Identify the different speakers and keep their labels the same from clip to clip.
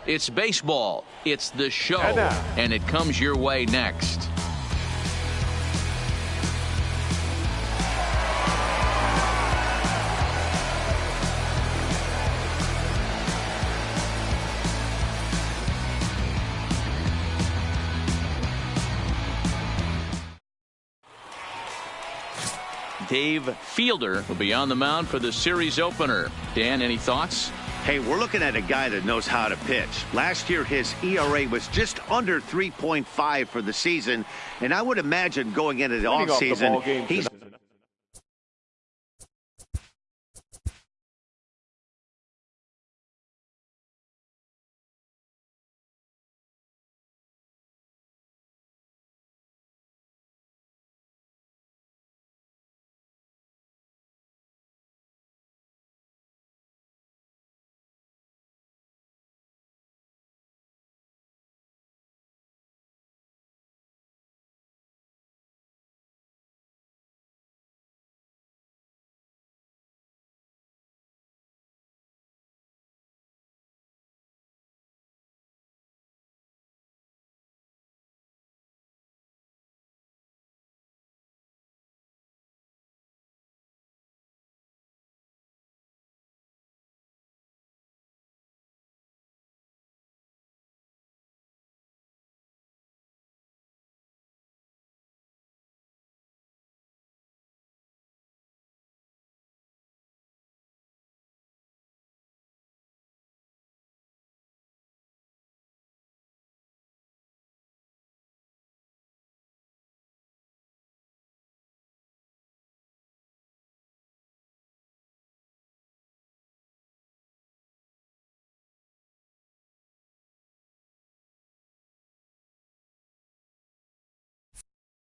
Speaker 1: It's baseball. It's the show. And it comes your way next. Dave Fielder will be on the mound for the series opener. Dan, any thoughts?
Speaker 2: Hey, we're looking at a guy that knows how to pitch. Last year, his ERA was just under 3.5 for the season, and I would imagine going into the offseason, he's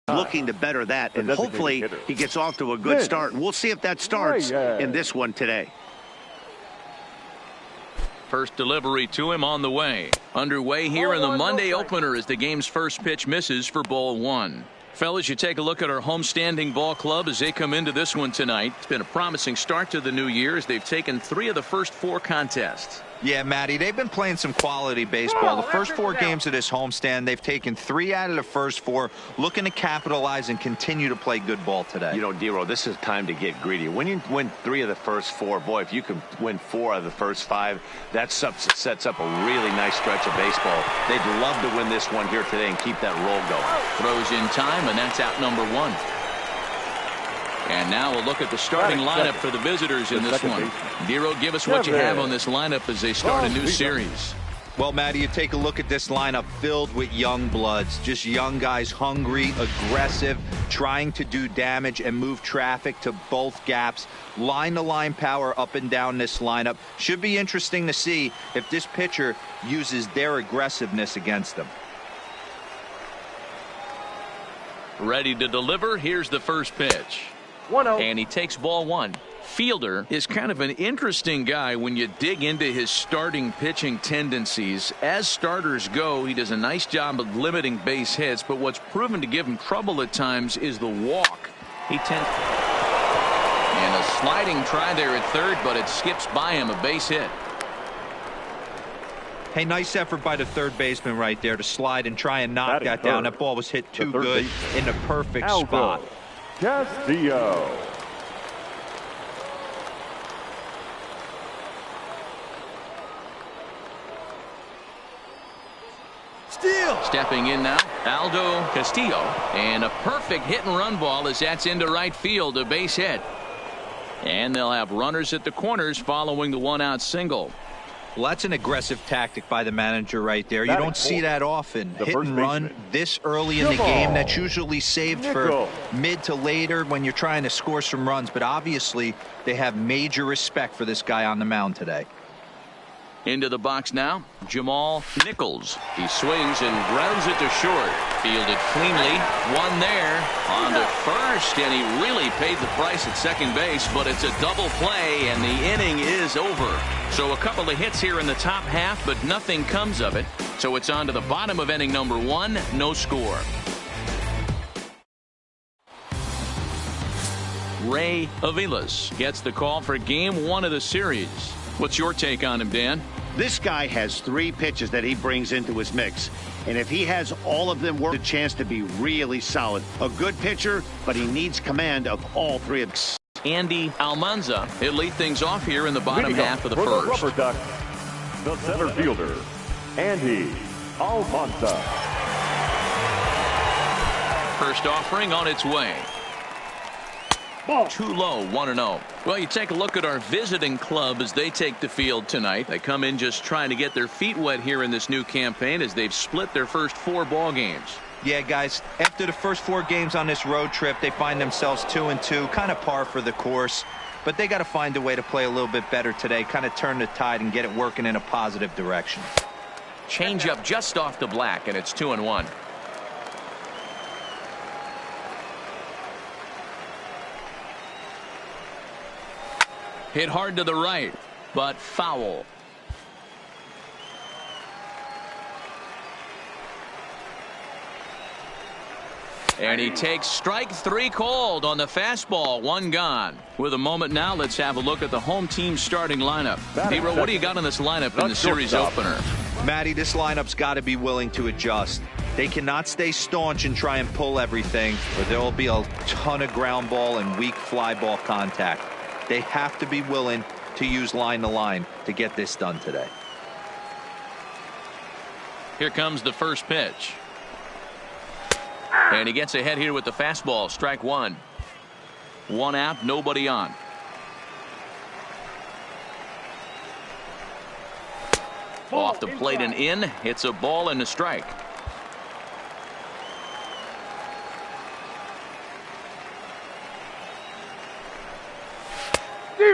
Speaker 2: looking to better that, and hopefully he gets off to a good start. And we'll see if that starts in this one today.
Speaker 1: First delivery to him on the way. Underway here in the Monday opener as the game's first pitch misses for ball one. Fellas, you take a look at our homestanding ball club as they come into this one tonight. It's been a promising start to the new year as they've taken 3 of the first 4 contests.
Speaker 3: Yeah, Matty, they've been playing some quality baseball. The first 4 games of this homestand, they've taken 3 out of the first 4, looking to capitalize and continue to play good ball today.
Speaker 2: You know, D-Row, this is time to get greedy. When you win 3 of the first 4, boy, if you can win 4 of the first 5, that sets up a really nice stretch of baseball. They'd love to win this one here today and keep that roll going.
Speaker 1: Throws in time, and that's out number 1. And now we'll look at the starting lineup for the visitors in this one. Dero, give us what you have on this lineup as they start a new series.
Speaker 3: Well, Matty, you take a look at this lineup filled with young bloods. Just young guys, hungry, aggressive, trying to do damage and move traffic to both gaps. Line-to-line power up and down this lineup. Should be interesting to see if this pitcher uses their aggressiveness against them.
Speaker 1: Ready to deliver. Here's the first pitch. 1-0. And he takes ball 1. Fielder is kind of an interesting guy when you dig into his starting pitching tendencies. As starters go, he does a nice job of limiting base hits, but what's proven to give him trouble at times is the walk. He tends, and a sliding try there at third, but it skips by him, a base hit.
Speaker 3: Hey, nice effort by the third baseman right there to slide and try and knock that down. That ball was hit too good in the perfect spot.
Speaker 4: Castillo.
Speaker 1: Stepping in now, Aldo Castillo, and a perfect hit and run ball as that's into right field, a base hit. And they'll have runners at the corners following the 1-out single.
Speaker 3: Well, that's an aggressive tactic by the manager right there. You don't see that often. Hit and run this early in the game. That's usually saved for mid to later when you're trying to score some runs. But obviously, they have major respect for this guy on the mound today.
Speaker 1: Into the box now, Jamal Nichols. He swings and grounds it to short. Fielded cleanly. One there on to first, and he really paid the price at second base, but it's a double play, and the inning is over. So a couple of hits here in the top half, but nothing comes of it. So it's on to the bottom of inning number 1, no score. Ray Aviles gets the call for game 1 of the series. What's your take on him, Dan?
Speaker 5: This guy has 3 pitches that he brings into his mix. And if he has all of them, work a chance to be really solid. A good pitcher, but he needs command of all 3 of them.
Speaker 1: Andy Almanza, he'll lead things off here in the bottom half of the first.
Speaker 4: The Rubberducks, the center fielder, Andy Almanza.
Speaker 1: First offering on its way.
Speaker 4: Ball.
Speaker 1: Too low, 1-0. Well, you take a look at our visiting club as they take the field tonight. They come in just trying to get their feet wet here in this new campaign as they've split their first 4 ball games.
Speaker 3: Yeah, guys, after the first 4 games on this road trip, they find themselves 2-2, kind of par for the course. But they got to find a way to play a little bit better today, kind of turn the tide and get it working in a positive direction.
Speaker 1: Change up just off the black, and it's 2-1. Hit hard to the right, but foul. And he takes strike 3 called on the fastball. 1 gone. With a moment now, let's have a look at the home team starting lineup. Hero, what do you got on this lineup in the series opener?
Speaker 3: Matty, this lineup's got to be willing to adjust. They cannot stay staunch and try and pull everything, or there will be a ton of ground ball and weak fly ball contact. They have to be willing to use line to line to get this done today.
Speaker 1: Here comes the first pitch. And he gets ahead here with the fastball. Strike 1. 1 out, nobody on. Off the plate and in. It's a ball and a strike.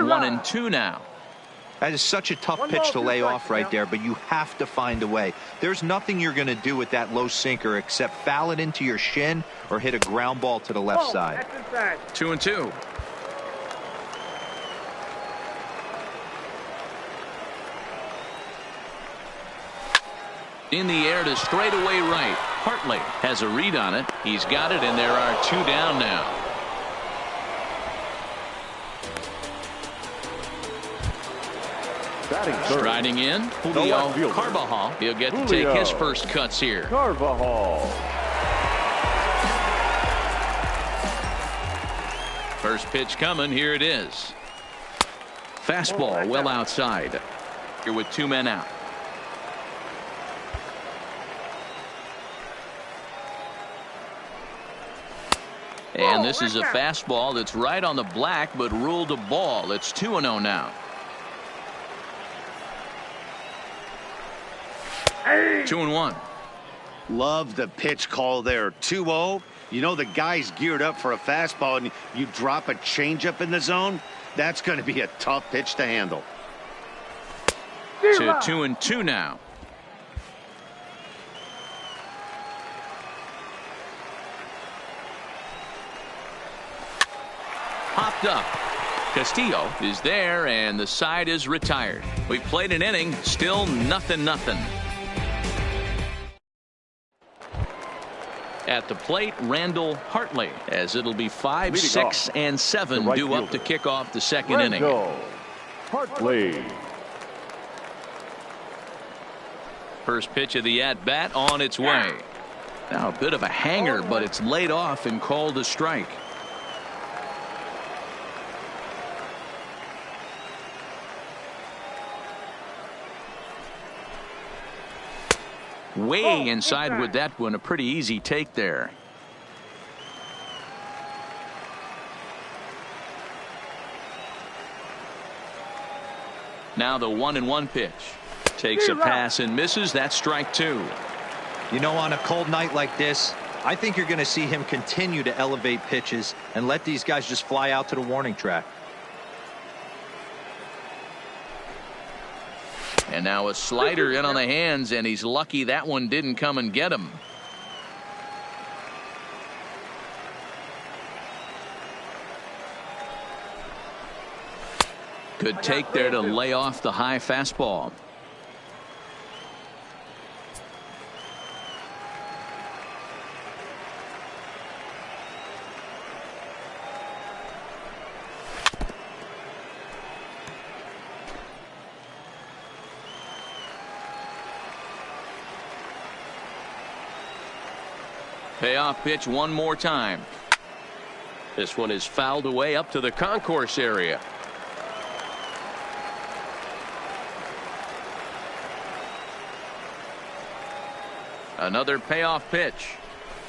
Speaker 1: One and 2 now.
Speaker 3: That is such a tough pitch to lay off right there, but you have to find a way. There's nothing you're going to do with that low sinker except foul it into your shin or hit a ground ball to the left side.
Speaker 1: 2 and 2. In the air to straightaway right. Hartley has a read on it. He's got it, and there are 2 down now. Striding in, Julio Carvajal. He'll get to take his first cuts here.
Speaker 4: Carvajal.
Speaker 1: First pitch coming. Here it is. Fastball well outside. Here with 2 men out. And this is a fastball that's right on the black, but ruled a ball. It's 2-0 now. 2-1.
Speaker 5: Love the pitch call there. 2-0. You know the guy's geared up for a fastball, and you drop a changeup in the zone. That's going to be a tough pitch to handle.
Speaker 1: To 2-2 now. Popped up. Castillo is there, and the side is retired. We played an inning, still 0-0. At the plate, Randall Hartley, as it'll be 5, 6, and 7 due up to kick off the second inning.
Speaker 4: Hartley.
Speaker 1: First pitch of the at-bat on its way. Now a bit of a hanger, but it's laid off and called a strike. Way inside with that one. A pretty easy take there. Now the 1-1 pitch. Takes a pass and misses. That's strike 2.
Speaker 3: You know, on a cold night like this, I think you're going to see him continue to elevate pitches and let these guys just fly out to the warning track.
Speaker 1: And now a slider in on the hands, and he's lucky that one didn't come and get him. Good take there to lay off the high fastball. Payoff pitch one more time. This one is fouled away up to the concourse area. Another payoff pitch.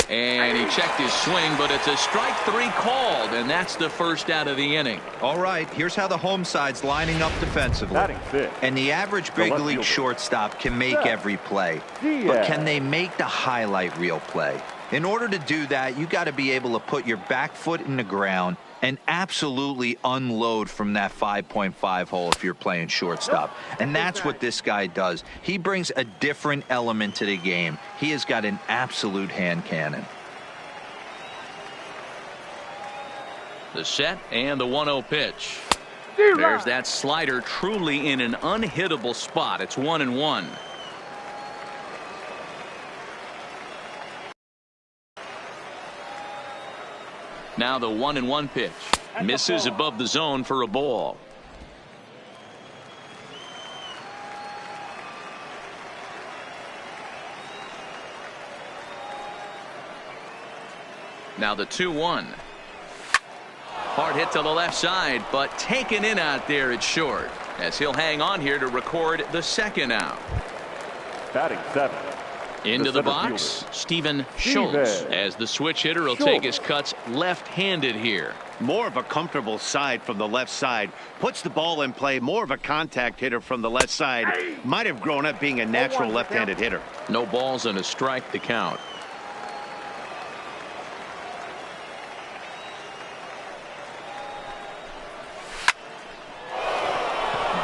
Speaker 1: And he checked his swing, but it's a strike three called, and that's the first out of the inning.
Speaker 3: All right, here's how the home side's lining up defensively. And the average big league shortstop can make every play. But can they make the highlight reel play? In order to do that, you got to be able to put your back foot in the ground and absolutely unload from that 5.5 hole if you're playing shortstop. And that's what this guy does. He brings a different element to the game. He has got an absolute hand cannon.
Speaker 1: The set and the 1-0 pitch. There's that slider truly in an unhittable spot. It's 1-1. Now the 1-1 pitch. Misses above the zone for a ball. Now the 2-1. Hard hit to the left side, but taken in out there at short, as he'll hang on here to record the second out.
Speaker 4: Batting 7.
Speaker 1: Into the box, Stephen Schultz, as the switch hitter will take his cuts left-handed here.
Speaker 5: More of a comfortable side from the left side. Puts the ball in play. More of a contact hitter from the left side. Might have grown up being a natural left-handed hitter.
Speaker 1: No balls and a strike to count.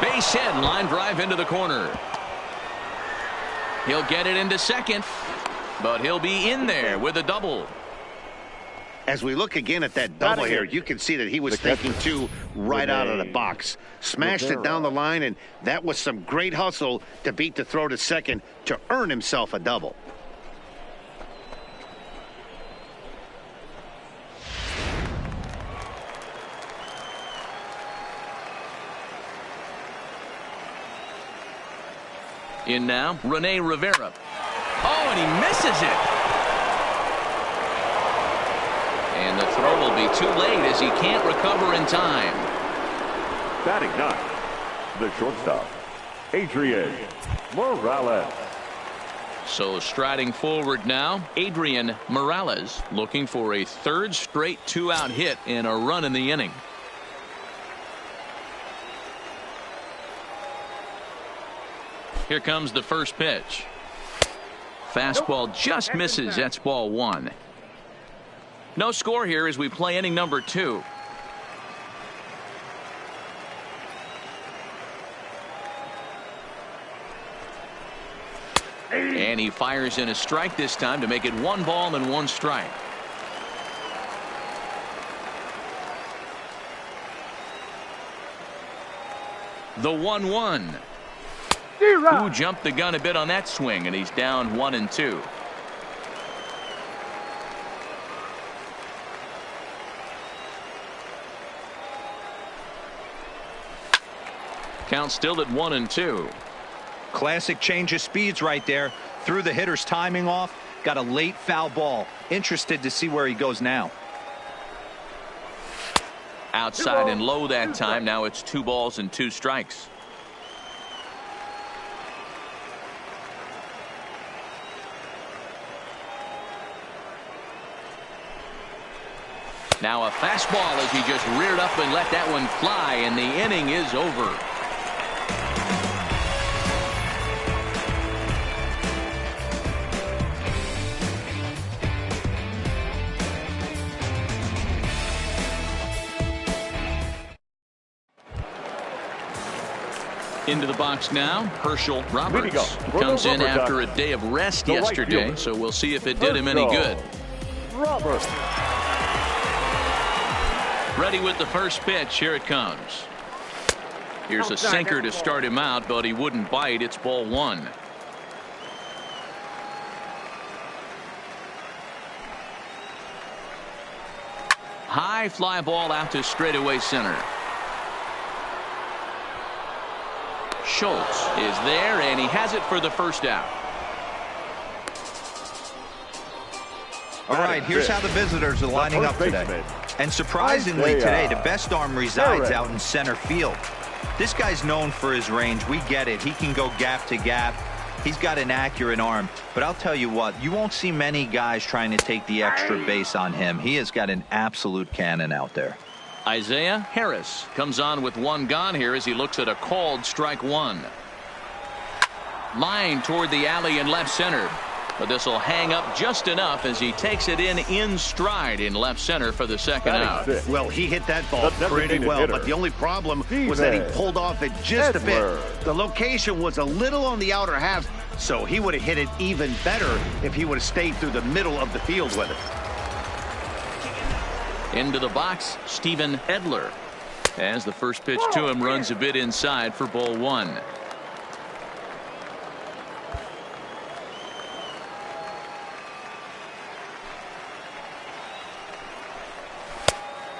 Speaker 1: Base hit, line drive into the corner. He'll get it into second, but he'll be in there with a double.
Speaker 5: As we look again at that double here, you can see that he was thinking two right out of the box. Smashed it down the line, and that was some great hustle to beat the throw to second to earn himself a double.
Speaker 1: In now, Rene Rivera. Oh, and he misses it. And the throw will be too late as he can't recover in time.
Speaker 4: Batting 9, the shortstop, Adrian Morales.
Speaker 1: So striding forward now, Adrian Morales looking for a third straight two-out hit and a run in the inning. Here comes the first pitch. Fastball just misses. That's ball one. No score here as we play inning number 2. And he fires in a strike this time to make it 1 ball and 1 strike. The 1-1. Who jumped the gun a bit on that swing, and he's down 1-2. Count still at 1-2.
Speaker 3: Classic change of speeds right there. Threw the hitter's timing off. Got a late foul ball. Interested to see where he goes now.
Speaker 1: Outside and low that time. Now it's 2 balls and 2 strikes. Now a fastball as he just reared up and let that one fly, and the inning is over. Into the box now, Herschel Roberts comes in after a day of rest yesterday, so we'll see if it did him any good.
Speaker 4: Roberts.
Speaker 1: Ready with the first pitch. Here it comes. Here's a sinker to start him out, but he wouldn't bite. It's ball 1. High fly ball out to straightaway center. Schultz is there, and he has it for the first out.
Speaker 3: All right, here's how the visitors are lining up today. And surprisingly today, the best arm resides out in center field. This guy's known for his range. We get it. He can go gap to gap. He's got an accurate arm. But I'll tell you what, you won't see many guys trying to take the extra base on him. He has got an absolute cannon out there.
Speaker 1: Isaiah Harris comes on with one gone here as he looks at a called strike one. Line toward the alley in left center. But this will hang up just enough as he takes it in stride in left center for the second out.
Speaker 5: Well, he hit that ball pretty well, but the only problem was that he pulled off it just a bit. The location was a little on the outer half, so he would have hit it even better if he would have stayed through the middle of the field with it.
Speaker 1: Into the box, Steven Edler. As the first pitch to him runs a bit inside for ball one.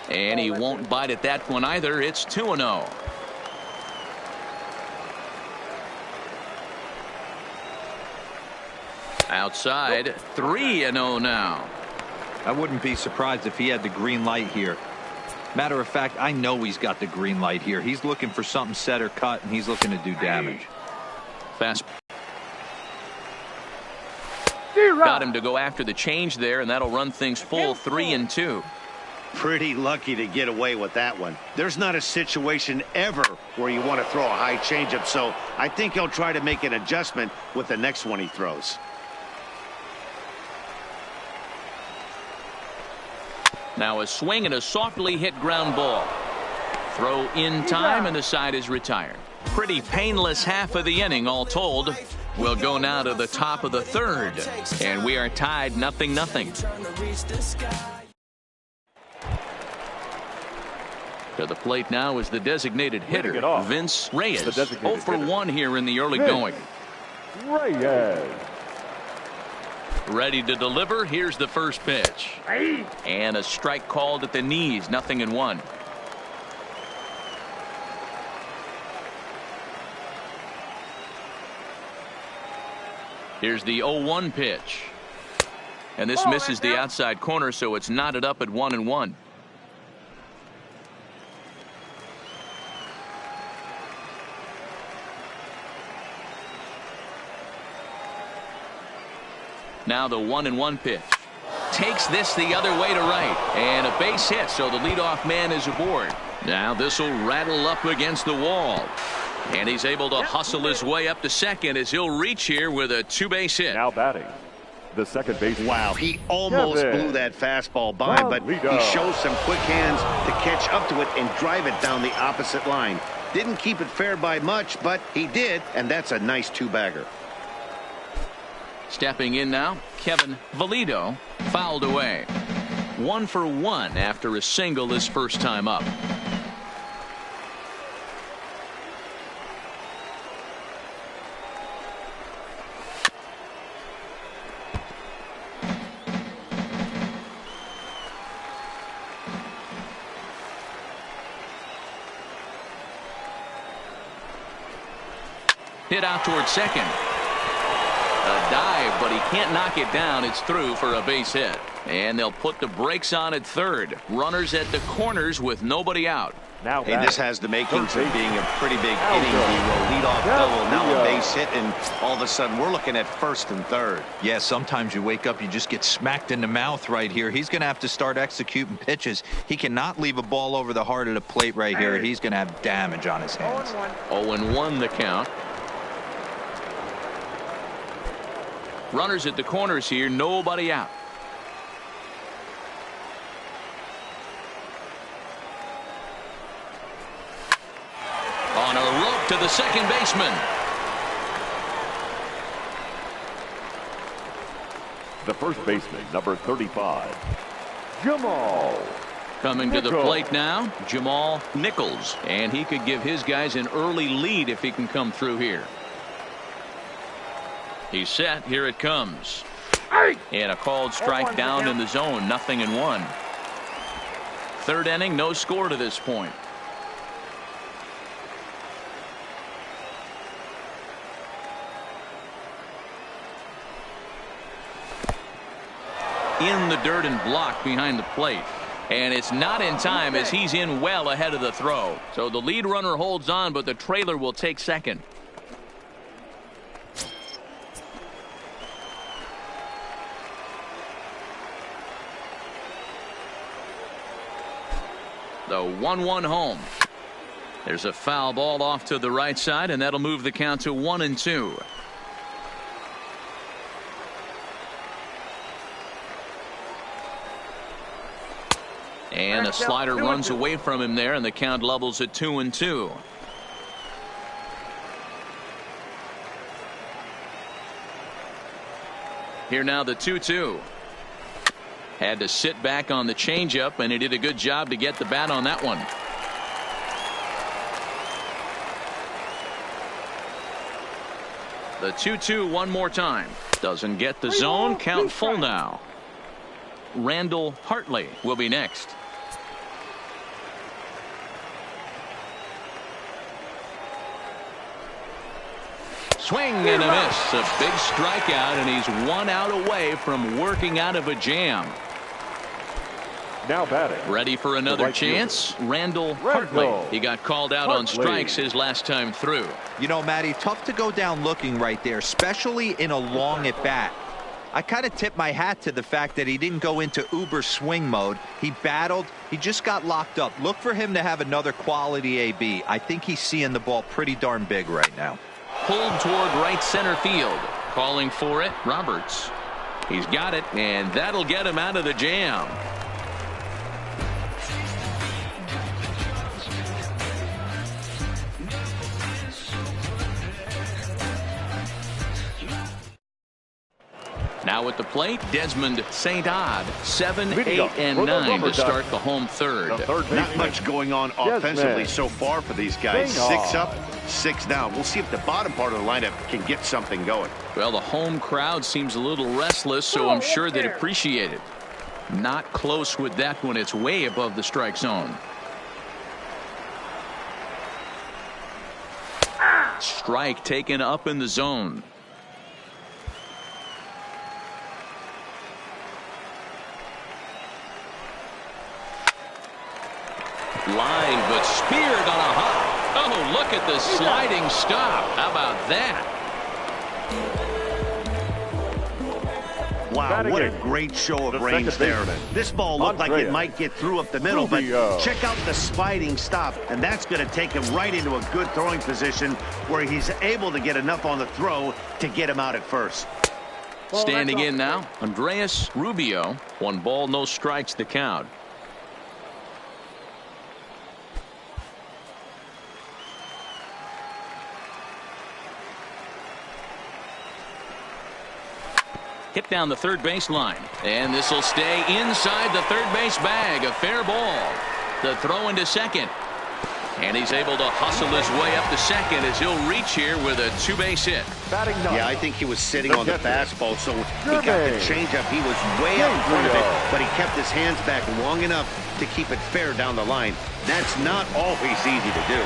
Speaker 1: And he won't bite at that one either. It's 2-0. Outside, 3-0 now.
Speaker 3: I wouldn't be surprised if he had the green light here. Matter of fact, I know he's got the green light here. He's looking for something set or cut, and he's looking to do damage.
Speaker 1: Fast. Got him to go after the change there, and that'll run things full 3-2.
Speaker 5: Pretty lucky to get away with that one. There's not a situation ever where you want to throw a high changeup, so I think he'll try to make an adjustment with the next one he throws.
Speaker 1: Now a swing and a softly hit ground ball. Throw in time, and the side is retired. Pretty painless half of the inning all told. We'll go now to the top of the third, and we are tied 0-0. To the plate now is the designated hitter, Vince Reyes. 0 for 1 here in the early going.
Speaker 4: Reyes.
Speaker 1: Ready to deliver. Here's the first pitch. And a strike called at the knees. 0-1. Here's the 0-1 pitch. And this misses the outside corner, so it's knotted up at 1-1. Now the 1-1 pitch. Takes this the other way to right. And a base hit, so the leadoff man is aboard. Now this will rattle up against the wall. And he's able to hustle his way up to second as he'll reach here with a two-base hit.
Speaker 4: Now batting, the second baseman.
Speaker 5: Wow, he almost blew that fastball by, but he shows some quick hands to catch up to it and drive it down the opposite line. Didn't keep it fair by much, but he did, and that's a nice two-bagger.
Speaker 1: Stepping in now, Kevin Valido fouled away. 1 for 1 after a single his first time up. Hit out towards second. A dive, but he can't knock it down. It's through for a base hit. And they'll put the brakes on at third. Runners at the corners with nobody out.
Speaker 2: Now this has the makings of being a pretty big inning. Leadoff double, now a base hit, and all of a sudden we're looking at first and third.
Speaker 3: Yeah, sometimes you wake up, you just get smacked in the mouth right here. He's going to have to start executing pitches. He cannot leave a ball over the heart of the plate right here. He's going to have damage on his hands.
Speaker 1: 0-1 the count. Runners at the corners here, nobody out. On a rope to the second baseman.
Speaker 4: The first baseman, number 35, Jamal.
Speaker 1: Coming to the plate now, Jamal Nichols. And he could give his guys an early lead if he can come through here. He's set. Here it comes. And a called strike down in the zone. 0-1. Third inning, no score to this point. in the dirt and blocked behind the plate. And it's not in time as he's in well ahead of the throw. So the lead runner holds on, but the trailer will take second. The 1-1 home. There's a foul ball off to the right side, and that'll move the count to 1-2. And a slider runs away from him there, and the count levels at 2-2. Here now the 2-2. Had to sit back on the changeup, and he did a good job to get the bat on that one. The 2-2 one more time. Doesn't get the zone. Count full now. Randall Hartley will be next. Swing and a miss. A big strikeout, and he's 1 out away from working out of a jam.
Speaker 4: Now batting.
Speaker 1: Ready for another chance. Randall Hartley. He got called out on strikes his last time through.
Speaker 3: You know, Matty, tough to go down looking right there, especially in a long at bat. I kind of tip my hat to the fact that he didn't go into uber swing mode. He battled. He just got locked up. Look for him to have another quality AB. I think he's seeing the ball pretty darn big right now.
Speaker 1: Pulled toward right center field. Calling for it, Roberts. He's got it, and that'll get him out of the jam. Now at the plate, Desmond Seadogs, 7, 8, and 9 to start the home third.
Speaker 5: Not much going on offensively so far for these guys. 6 up, 6 down. We'll see if the bottom part of the lineup can get something going.
Speaker 1: Well, the home crowd seems a little restless, so I'm sure they'd appreciate it. Not close with that one. It's way above the strike zone. Strike taken up in the zone. Line, but speared on a hop. Oh, look at the sliding stop. How about that?
Speaker 5: Wow, what a great show of range there. This ball looked like it might get through up the middle, but check out the sliding stop, and that's going to take him right into a good throwing position where he's able to get enough on the throw to get him out at first.
Speaker 1: Standing in now, Andreas Rubio. 1 ball, no strikes the count. Hit down the third base line, and this will stay inside the third base bag. A fair ball. The throw into second, and he's able to hustle his way up to second as he'll reach here with a 2-base hit.
Speaker 5: Yeah, I think he was sitting on the fastball, so he got the changeup. He was way out in front of it, but he kept his hands back long enough to keep it fair down the line. That's not always easy to do.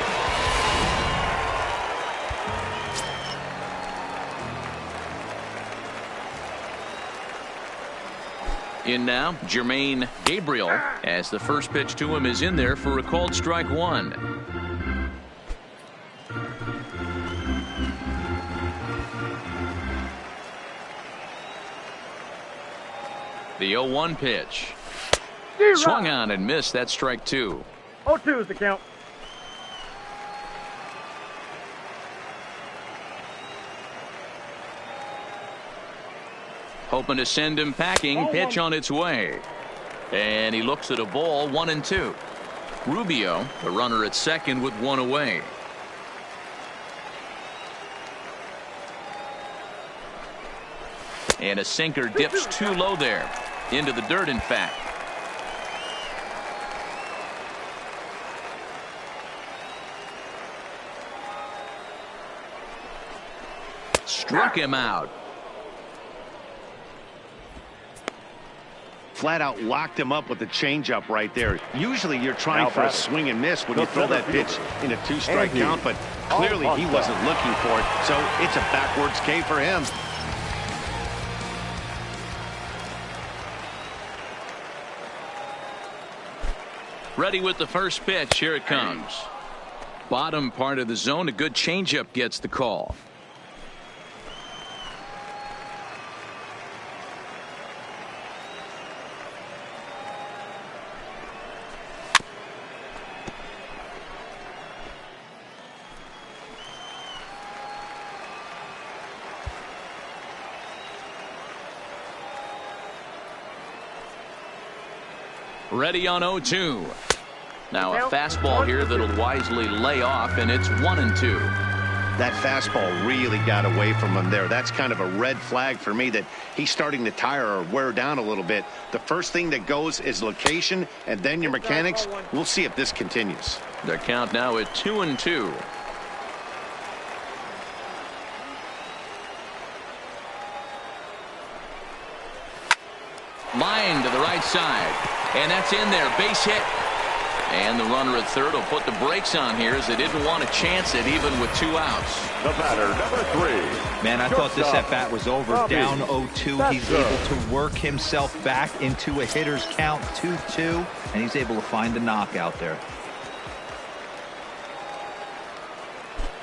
Speaker 1: In now, Jermaine Gabriel, as the first pitch to him is in there for a called strike 1. The 0-1 pitch. Swung on and missed. That's strike 2.
Speaker 6: 0-2 is the count.
Speaker 1: Hoping to send him packing. Pitch on its way. And he looks at a ball. 1-2. Rubio, the runner at second with 1 away. And a sinker dips too low there. Into the dirt, in fact. Struck him out.
Speaker 5: Flat out locked him up with the changeup right there. Usually you're trying for a swing and miss when you throw that pitch in a 2-strike count, but clearly he wasn't looking for it, so it's a backwards K for him.
Speaker 1: Ready with the first pitch. Here it comes. Bottom part of the zone. A good changeup gets the call. Ready on 0-2. Now a fastball here that'll wisely lay off, and it's 1-2.
Speaker 5: That fastball really got away from him there. That's kind of a red flag for me that he's starting to tire or wear down a little bit. The first thing that goes is location and then your mechanics. We'll see if this continues.
Speaker 1: The count now at 2-2. Line to the right side. And that's in there. Base hit. And the runner at third will put the brakes on here as they didn't want to chance it even with 2 outs.
Speaker 4: The batter, number 3.
Speaker 3: Man, I thought this at-bat was over. Down 0-2. He's able to work himself back into a hitter's count, 2-2. And he's able to find the knockout there.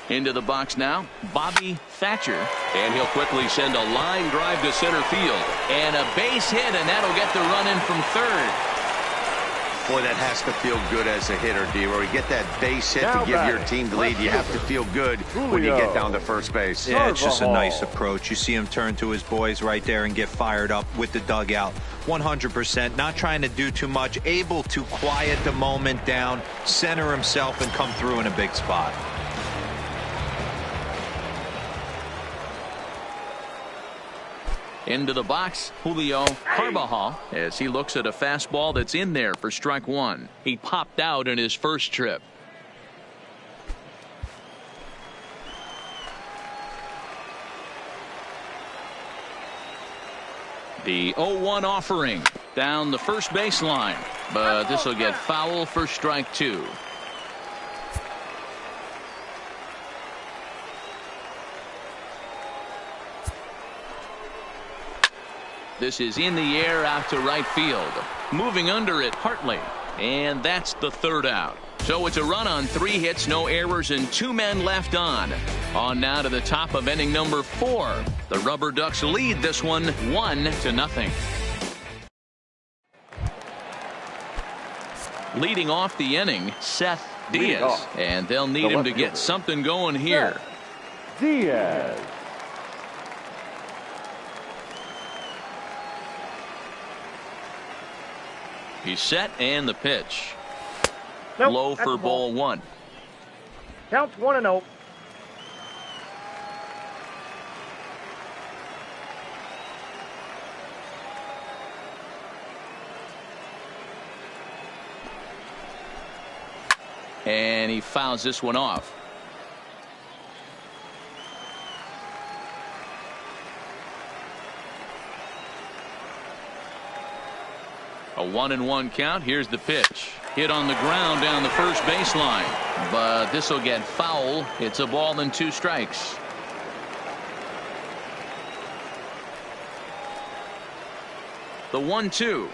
Speaker 1: Into the box now, Bobby Thatcher. And he'll quickly send a line drive to center field. And a base hit, and that'll get the run in from third.
Speaker 2: Boy, that has to feel good as a hitter, D-Roy. You get that base hit to give your team the lead. You have to feel good when you get down to first base.
Speaker 3: Yeah, it's just a nice approach. You see him turn to his boys right there and get fired up with the dugout. 100%, not trying to do too much, able to quiet the moment down, center himself, and come through in a big spot.
Speaker 1: Into the box, Julio Carbajal, as he looks at a fastball that's in there for strike 1. He popped out in his first trip. The 0-1 offering down the first baseline, but this will get foul for strike 2. This is in the air out to right field. Moving under it, Hartley. And that's the third out. So it's a run on 3 hits, no errors, and 2 men left on. On now to the top of inning number 4. The Rubberducks lead this one 1-0. Leading off the inning, Seth Diaz. And they'll need him to get something going here.
Speaker 4: Diaz.
Speaker 1: He's set, and the pitch.
Speaker 6: Nope,
Speaker 1: low for ball 1.
Speaker 6: Counts 1-0.
Speaker 1: And he fouls this one off. A 1-1 count. Here's the pitch. Hit on the ground down the first baseline. But this will get foul. It's a ball and 2 strikes. The 1-2.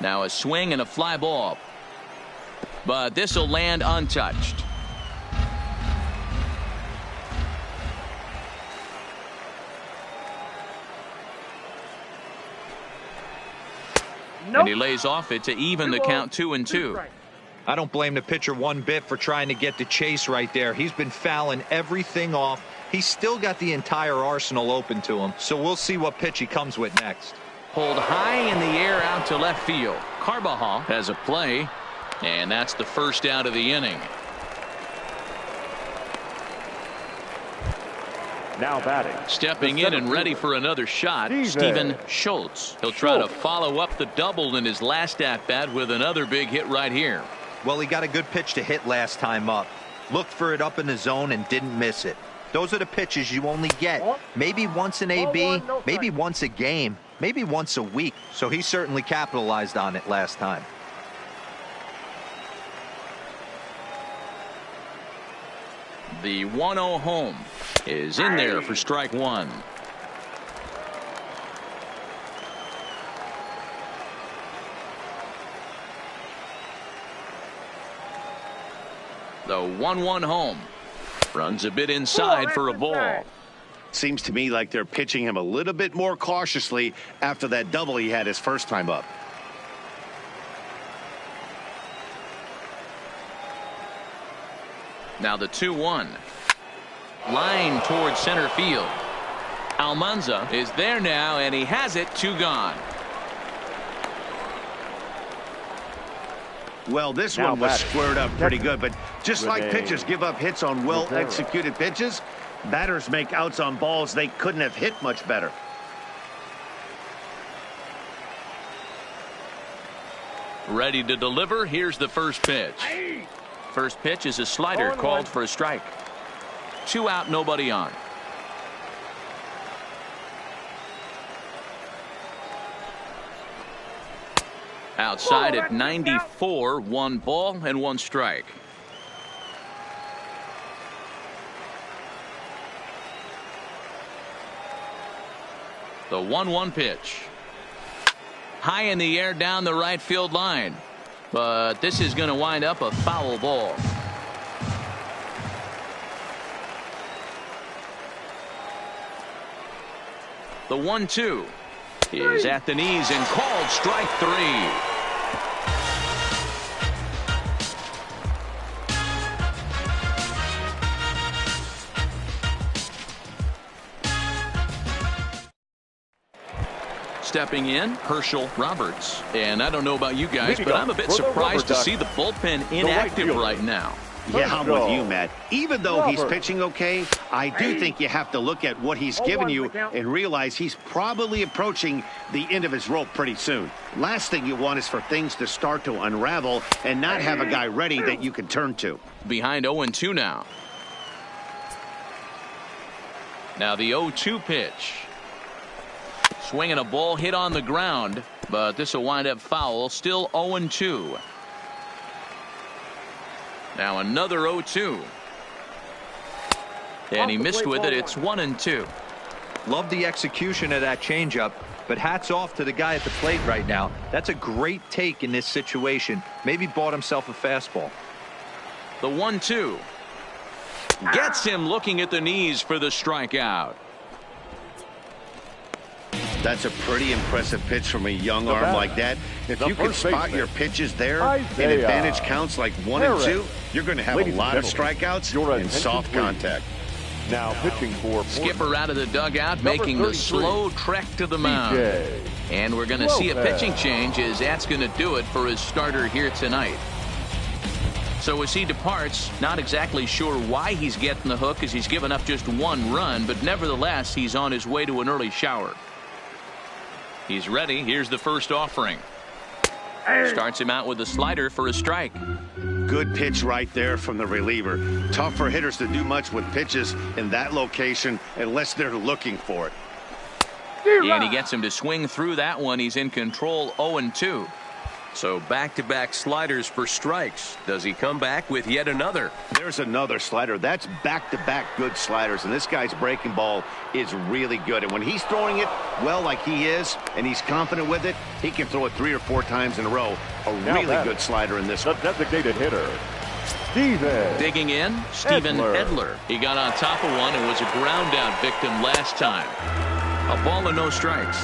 Speaker 1: Now a swing and a fly ball. But this will land untouched.
Speaker 6: Nope.
Speaker 1: And he lays off it to even the count 2-2.
Speaker 3: I don't blame the pitcher one bit for trying to get the chase right there. He's been fouling everything off. He's still got the entire arsenal open to him. So we'll see what pitch he comes with next.
Speaker 1: Pulled high in the air out to left field. Carbajal has a play. And that's the first out of the inning.
Speaker 4: Now batting.
Speaker 1: Stepping in and ready for another shot, Stephen Schultz. He'll try to follow up the double in his last at-bat with another big hit right here.
Speaker 3: Well, he got a good pitch to hit last time up. Looked for it up in the zone and didn't miss it. Those are the pitches you only get maybe once in AB, maybe once a game, maybe once a week. So he certainly capitalized on it last time.
Speaker 1: The 1-0 home is in there for strike 1. The 1-1 home. Runs a bit inside for a ball.
Speaker 5: Seems to me like they're pitching him a little bit more cautiously after that double he had his first time up.
Speaker 1: Now the 2-1. Line towards center field. Almanza is there now, and he has it. 2 gone.
Speaker 5: Well, this one was squared up pretty good, but just like pitchers give up hits on well-executed pitches, batters make outs on balls they couldn't have hit much better.
Speaker 1: Ready to deliver. Here's the first pitch. First pitch is a slider called for a strike. 2 out, nobody on. Outside at 94, 1 ball and 1 strike. The 1-1 pitch. High in the air down the right field line. But this is going to wind up a foul ball. The 1-2 is at the knees and called strike 3. Stepping in, Herschel Roberts. And I don't know about you guys, but I'm a bit surprised to see the bullpen inactive right now.
Speaker 5: Yeah, I'm with you, Matt. Even though he's pitching okay, I do think you have to look at what he's given you and realize he's probably approaching the end of his rope pretty soon. Last thing you want is for things to start to unravel and not have a guy ready that you can turn to.
Speaker 1: Behind 0-2 now. Now the 0-2 pitch. Swinging a ball hit on the ground, but this will wind up foul. Still 0-2. Now another 0-2. And he missed with it. It's 1-2.
Speaker 3: Love the execution of that changeup, but hats off to the guy at the plate right now. That's a great take in this situation. Maybe bought himself a fastball.
Speaker 1: The 1-2 gets him looking at the knees for the strikeout.
Speaker 5: That's a pretty impressive pitch from a young arm like that. If you can spot your pitches there and advantage counts like 1 and 2, you're going to have a lot of strikeouts and soft contact.
Speaker 4: Now pitching for
Speaker 1: Skipper out of the dugout, making the slow trek to the mound. And we're going to see a pitching change, as that's going to do it for his starter here tonight. So as he departs, not exactly sure why he's getting the hook, as he's given up just 1 run, but nevertheless he's on his way to an early shower. He's ready. Here's the first offering. Starts him out with a slider for a strike.
Speaker 5: Good pitch right there from the reliever. Tough for hitters to do much with pitches in that location unless they're looking for it.
Speaker 1: And he gets him to swing through that one. He's in control. 0-2. So back-to-back sliders for strikes. Does he come back with yet another?
Speaker 5: There's another slider. That's back-to-back good sliders, and this guy's breaking ball is really good. And when he's throwing it well like he is, and he's confident with it, he can throw it 3 or 4 times in a row. A really good slider in this one.
Speaker 4: The designated hitter, Steven.
Speaker 1: Digging in, Steven Edler. He got on top of one and was a ground-out victim last time. A ball and no strikes.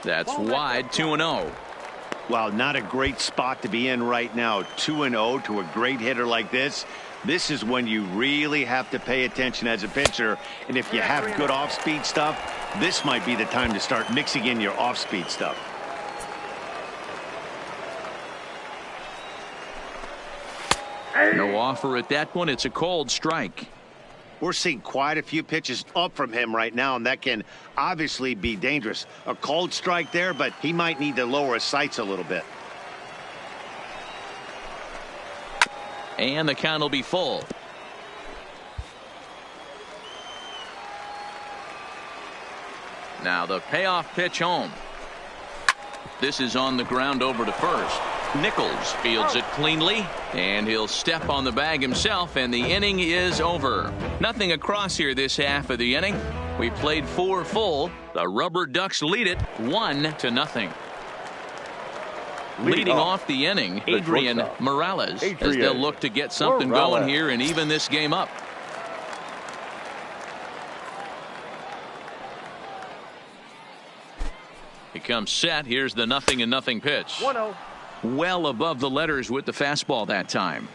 Speaker 1: That's wide. 2-0.
Speaker 5: Wow, not a great spot to be in right now. 2-0 to a great hitter like this. This is when you really have to pay attention as a pitcher. And if you have good off-speed stuff, this might be the time to start mixing in your off-speed stuff.
Speaker 1: No offer at that one. It's a cold strike.
Speaker 5: We're seeing quite a few pitches up from him right now, and that can obviously be dangerous. A cold strike there, but he might need to lower his sights a little bit.
Speaker 1: And the count will be full. Now the payoff pitch home. This is on the ground over to first. Nichols fields it cleanly, and he'll step on the bag himself, and the inning is over. Nothing across here this half of the inning. We played 4 full. The Rubberducks lead it 1-0. Leading off the inning, Adrian Morales, as they'll look to get something going here and even this game up. He comes set. Here's the 0-0 pitch.
Speaker 6: 1-0.
Speaker 1: Well above the letters with the fastball that time.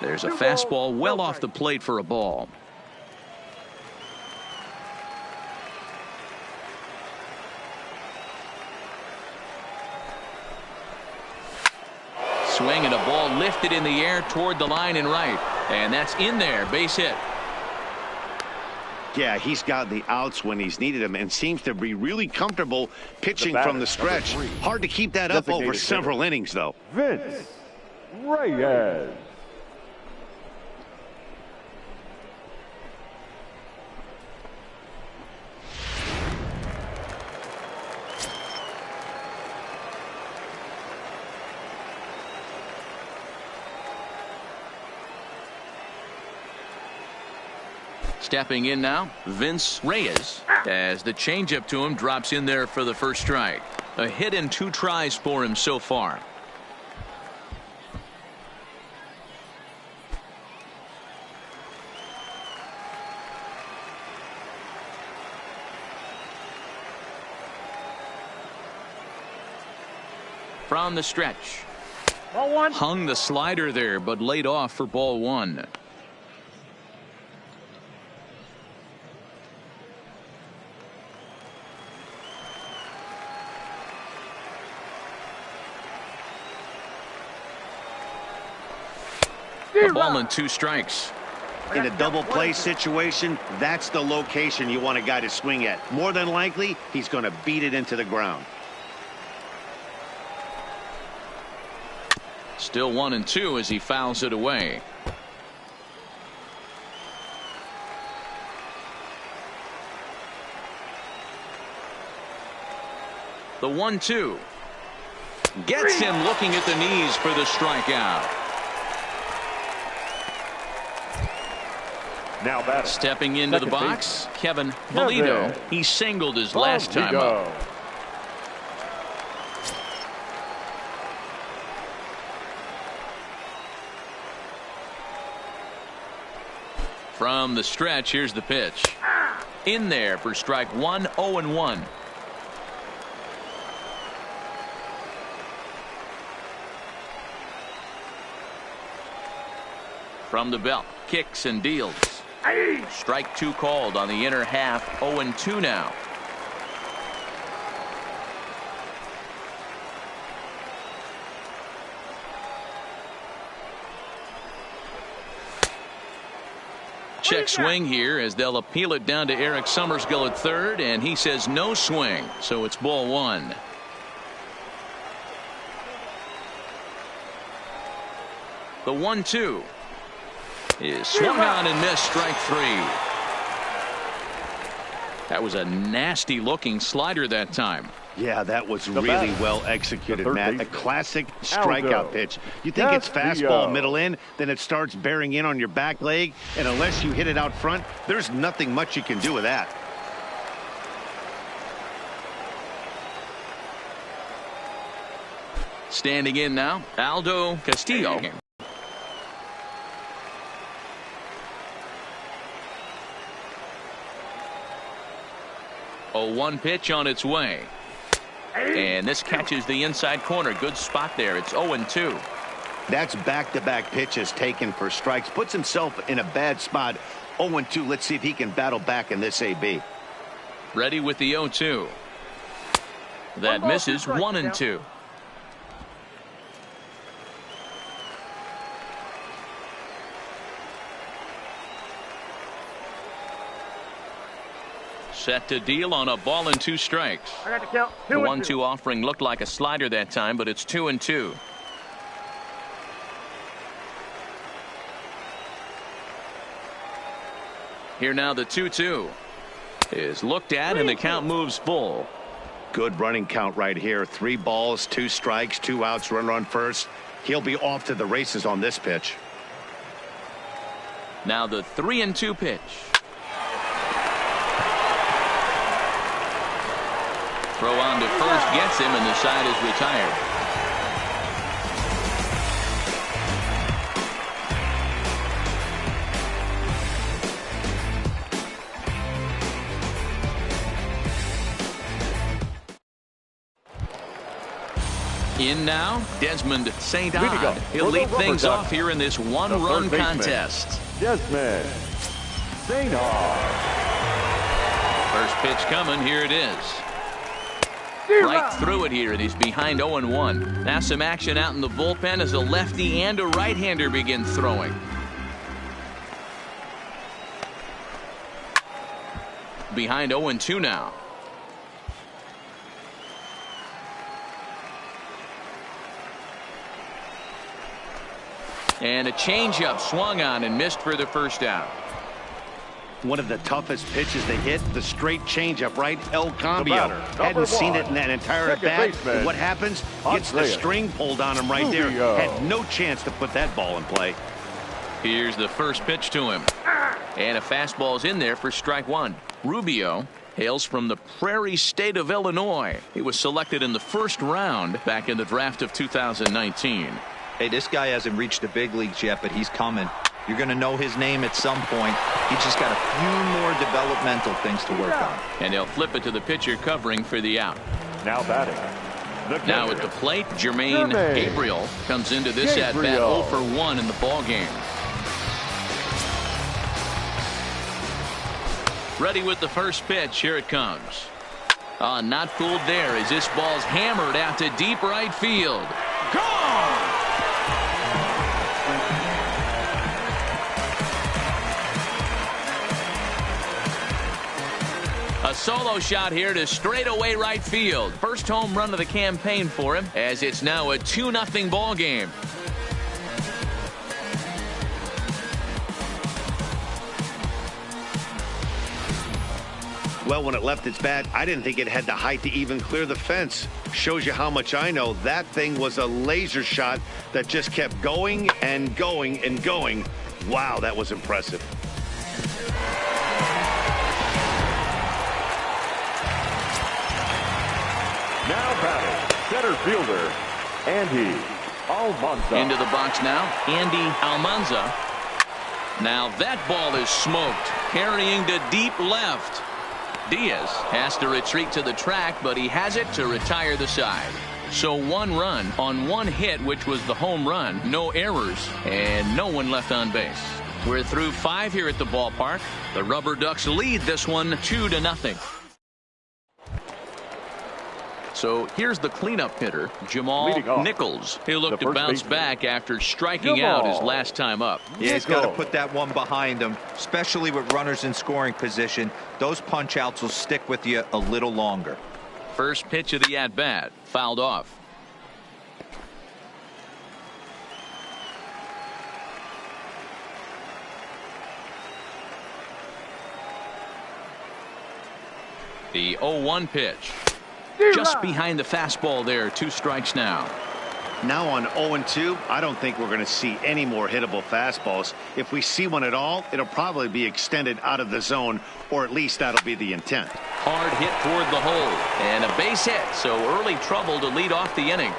Speaker 1: There's a fastball well off the plate for a ball. Swing and a ball lifted in the air toward the line and right. And that's in there. Base hit.
Speaker 5: Yeah, he's gotten the outs when he's needed them and seems to be really comfortable pitching from the stretch. Hard to keep that up over several innings, though.
Speaker 4: Vince Reyes.
Speaker 1: Stepping in now, Vince Reyes, as the changeup to him drops in there for the first strike. A hit in 2 tries for him so far. From the stretch.
Speaker 6: Ball 1.
Speaker 1: Hung the slider there, but laid off for ball 1. A ball and 2 strikes.
Speaker 5: In a double play situation, that's the location you want a guy to swing at. More than likely, he's going to beat it into the ground.
Speaker 1: Still 1-2 as he fouls it away. The 1-2 gets him looking at the knees for the strikeout.
Speaker 4: Now batter.
Speaker 1: Stepping into the box, Kevin Valito. He singled his last time up. From the stretch, here's the pitch. In there for strike 1, 0-1. From the belt, kicks and deals. Strike 2 called on the inner half. 0-2 now. Check swing here as they'll appeal it down to Eric Summersgill at third, and he says no swing, so it's ball 1. The 1-2 is swung on and missed. Strike 3. That was a nasty looking slider that time.
Speaker 5: Yeah, that was really well executed, Matt. A classic strikeout pitch. You think it's fastball middle in, then it starts bearing in on your back leg, and unless you hit it out front, there's nothing much you can do with that.
Speaker 1: Standing in now, Aldo Castillo. 0-1 pitch on its way. And this catches the inside corner. Good spot there. It's 0-2.
Speaker 5: That's back-to-back pitches taken for strikes. Puts himself in a bad spot. 0-2. Let's see if he can battle back in this AB.
Speaker 1: Ready with the 0-2. That misses. 1-2. Set to deal on a ball and 2 strikes.
Speaker 6: I got to count.
Speaker 1: The 1-2 offering looked like a slider that time, but it's 2-2. Here now the 2-2 is looked at and the count moves full.
Speaker 5: Good running count right here. 3 balls, 2 strikes, 2 outs, runner on first. He'll be off to the races on this pitch.
Speaker 1: Now the 3-2 pitch. Throw on to first gets him, and the side is retired. In now, Desmond Seadogs. He'll lead things off here in this one-run contest.
Speaker 4: Desmond Seadogs.
Speaker 1: First pitch coming. Here it is. Right through it here, and he's behind 0-1. Now some action out in the bullpen as a lefty and a right-hander begin throwing. Behind 0-2 now. And a changeup swung on and missed for the first out.
Speaker 5: One of the toughest pitches they hit, the straight changeup, right? El Cambio hadn't seen it in that entire at bat. What happens? Gets the string pulled on him right there. Had no chance to put that ball in play.
Speaker 1: Here's the first pitch to him. And a fastball's in there for strike 1. Rubio hails from the Prairie State of Illinois. He was selected in the first round back in the draft of 2019.
Speaker 3: Hey, this guy hasn't reached the big leagues yet, but he's coming. You're going to know his name at some point. He's just got a few more developmental things to work on.
Speaker 1: And they'll flip it to the pitcher covering for the out.
Speaker 4: Now batting.
Speaker 1: Now at the plate, Jermaine Gabriel comes into this at bat 0 for 1 in the ball game. Ready with the first pitch. Here it comes. Not fooled there as this ball's hammered out to deep right field. Gone! A solo shot here to straightaway right field. First home run of the campaign for him, as it's now a 2-0 ball game.
Speaker 5: Well, when it left its bat, I didn't think it had the height to even clear the fence. Shows you how much I know. That thing was a laser shot that just kept going and going and going. Wow, that was impressive.
Speaker 4: Now batting, center fielder, Andy Almanza.
Speaker 1: Into the box now, Andy Almanza. Now that ball is smoked, carrying to deep left. Diaz has to retreat to the track, but he has it to retire the side. So 1 run on 1 hit, which was the home run, no errors, and no one left on base. We're through 5 here at the ballpark. The Rubberducks lead this one 2-0. So here's the cleanup hitter, Jamal Nichols. He'll look to bounce back after striking out his last time up.
Speaker 3: Yeah, he's got to put that one behind him, especially with runners in scoring position. Those punch outs will stick with you a little longer.
Speaker 1: First pitch of the at-bat, fouled off. The 0-1 pitch. Just behind the fastball there. 2 strikes now.
Speaker 5: Now on 0-2, I don't think we're going to see any more hittable fastballs. If we see one at all, it'll probably be extended out of the zone, or at least that'll be the intent.
Speaker 1: Hard hit toward the hole, and a base hit, so early trouble to lead off the inning.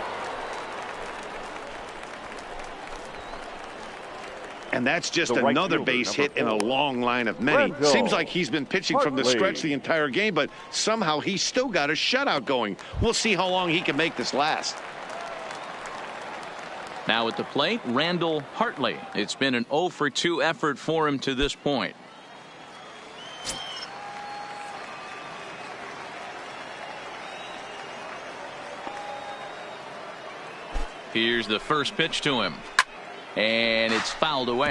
Speaker 5: And that's just another base hit in a long line of many. Seems like he's been pitching from the stretch the entire game, but somehow he's still got a shutout going. We'll see how long he can make this last.
Speaker 1: Now at the plate, Randall Hartley. It's been an 0 for 2 effort for him to this point. Here's the first pitch to him. And it's fouled away.